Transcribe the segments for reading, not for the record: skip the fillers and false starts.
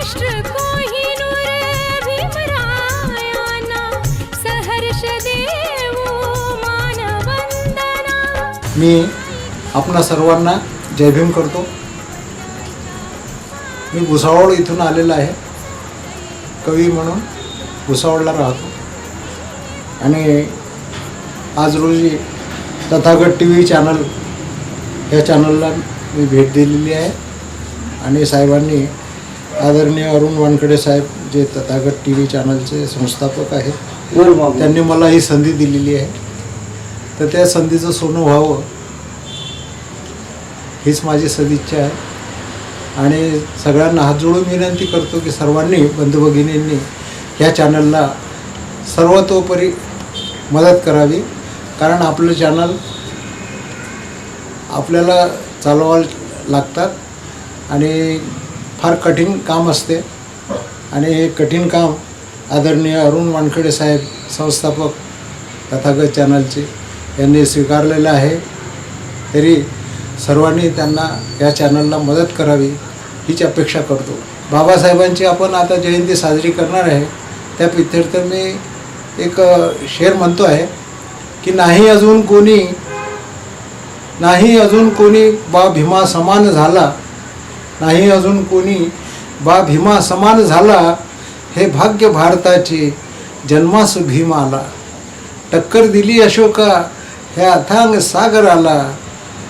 राष्ट्र कोहिनूर भीमरायाना सहर्ष देवो मानवंदना। मी आपणा सर्वांना जय भीम करतो। मी भुसावळ इथून आलेला आहे, कवी म्हणून भुसावळला राहतो आणि आज रोजी तथागत TV चॅनल या चॅनलला मी भेट दिलेली आहे आणि साहेबांनी आदरणीय अरुण वानखडे साहेब जे तथागत TV चॅनलचे संस्थापक आहेत त्यांनी मला ही संधी दिलेली आहे, तर त्या संधीचं सोनं व्हावं हीच माझी सदिच्छा आहे आणि सगळ्यांना हात जोडून विनंती करतो की सर्वांनी बंधू भगिनींनी या चॅनलला सर्वतोपरी मदत करावी, कारण आपलं चॅनल आपल्याला चालवायला लागतात आणि फार कठीण काम असते आणि हे कठीण काम आदरणीय अरुण वानखडे साहेब संस्थापक तथागत चॅनलचे यांनी स्वीकारलेलं आहे, तरी सर्वांनी त्यांना या चॅनलला मदत करावी हीच अपेक्षा करतो। बाबासाहेबांची आपण आता जयंती साजरी करणार आहे, त्या प्रित्यर्थ मी एक शेर म्हणतो आहे की नाही अजून कोणी बा भीमा समान झाला, नाही अजून कोणी बा भीमा समान झाला, हे भाग्य भारताचे जन्मास भीम आला, टक्कर दिली अशोका ह्या अथांग सागराला,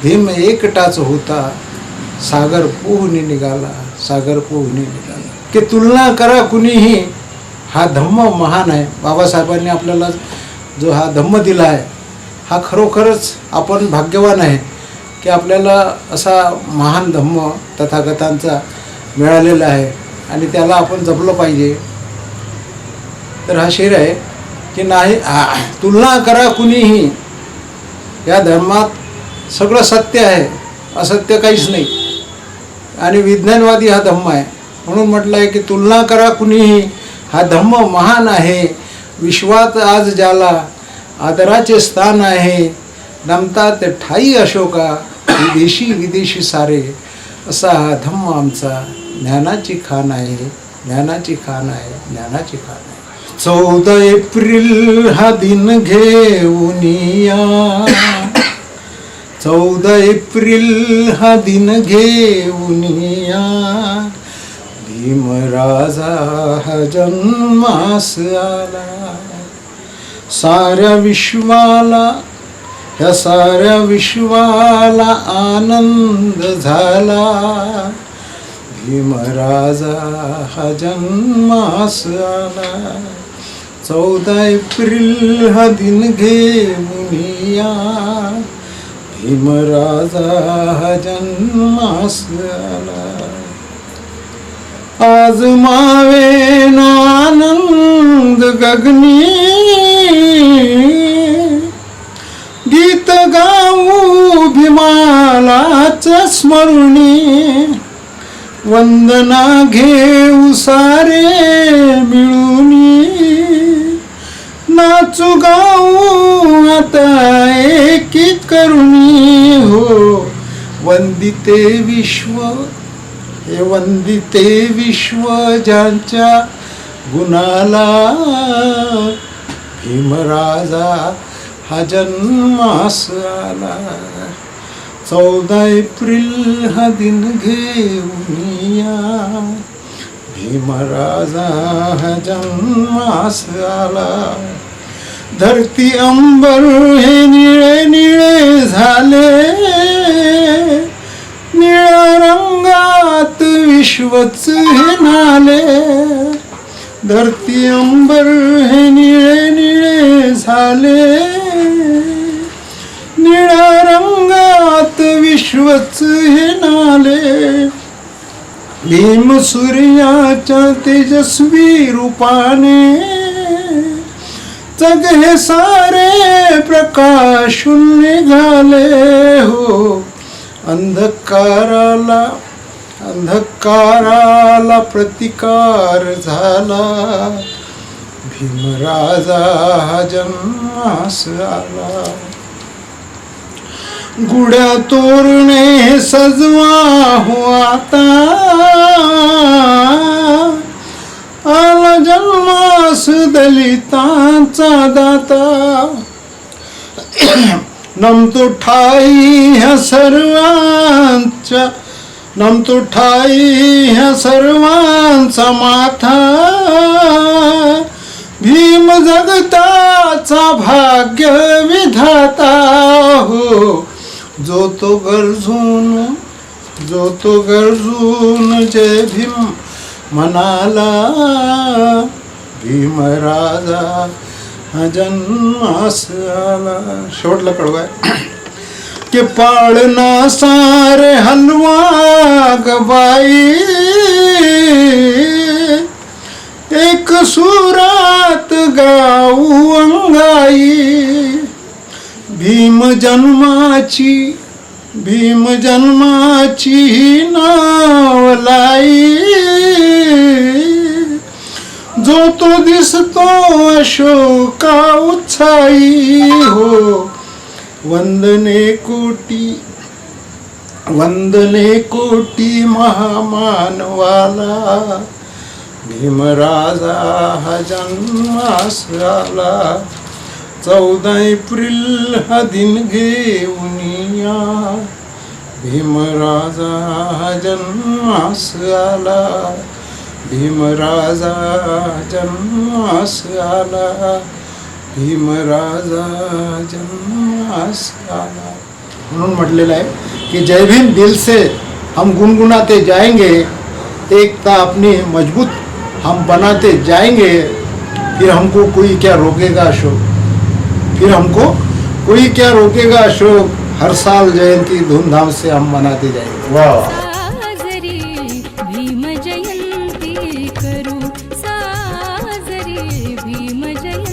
भीम एकटाच होता सागर पोहून निघाला, सागर पोहून निघाला। की तुलना करा कुणीही हा धम्म महान आहे। बाबासाहेबांनी आपल्याला जो हा धम्म दिला आहे हा खरोखरच आपण भाग्यवान आहे की आपल्याला असा महान धम्म तथागतांचा मिळालेला आहे आणि त्याला आपण जपलं पाहिजे। तर हा शेर आहे की नाही तुलना करा कुणीही, या धर्मात सगळं सत्य आहे, असत्य काहीच नाही आणि विज्ञानवादी हा धम्म आहे, म्हणून म्हटलं आहे की तुलना करा कुणीही हा धम्म महान आहे, विश्वात आज ज्याला आदराचे स्थान आहे, नमतात ठाई अशोका विदेशी सारे, असा हा धम्म आमचा ज्ञानाची खाण आहे, ज्ञानाची खाण आहे, ज्ञानाची खाण आहे। 14 एप्रिल हा दिन घेऊन या, 14 एप्रिल हा दिन घेऊन या, भीमराजा हा जन्मास आला, साऱ्या विश्वाला ह्या साऱ्या विश्वाला आनंद झाला, भीमराजा हा जन्मास आला, 14 एप्रिल हा दिन घेऊन या, भीमराजा हा जन्मास आला। आज मावेन आनंद गगनी, गीत गाऊ भीमालाच स्मरुनी, वंदना घेऊ सारे मिळूनी, नाचू गाऊ आता एकी करुणी, हो वंदिते विश्व हे वंदिते विश्व ज्यांच्या गुणाला, भीमराजा हा जन्मास आला, 14 एप्रिल हा दिन घेऊन या, भीमराजा हा जन्मास आला। धरती अंबर हे निळे निळे झाले, निळ्या रंगात विश्वच हे नाले, धरती अंबर हे निळे निळे झाले, निळ्या रंगात विश्वच हे नाले, भीम सूर्याच्या तेजस्वी रूपाने जग हे सारे प्रकाशून निघाले, हो अंधकाराला प्रतिकार झाला, भीमराजा हा जन्मास आला। गुड्या तोरणे सजवा हो आता, दलितांचा दाता नमतो ठाई ह्या सर्वांच्या नमतो ठाई ह्या सर्वांचा माथा भीम जगताचा भाग्य विधाता हो जो तो गरजून जय भीम म्हणाला भीम राजा जन्मास आला. शेवटला कडवा आहे की पाळणा सारे हलवा गबाई एक सुरात गाऊ अंगाई भीम जन्माची नावलाई जो तो दिसतो अशोका उत्साही हो वंदने कोटी महामानवाला भीमराजा हा जन्मास आला 14 एप्रिल हा दिन घेऊन या भीमराजा हा जन्मास आला भीमराजा जन्मास आला भीमराजा जन्मास आला म्हणून म्हटलेलं आहे कि जय भीम दिल से हम गुनगुनाते जाएंगे एकता अपनी मजबूत हम बनाते जाएंगे फिर हमको कोई क्या रोकेगा अशोक फिर हमको कोई क्या रोकेगा अशोक हर साल जयंती धूमधाम से हम मनाते जाएंगे. वाह. साजरी भीम जयंती करू साजरी भीम जयंती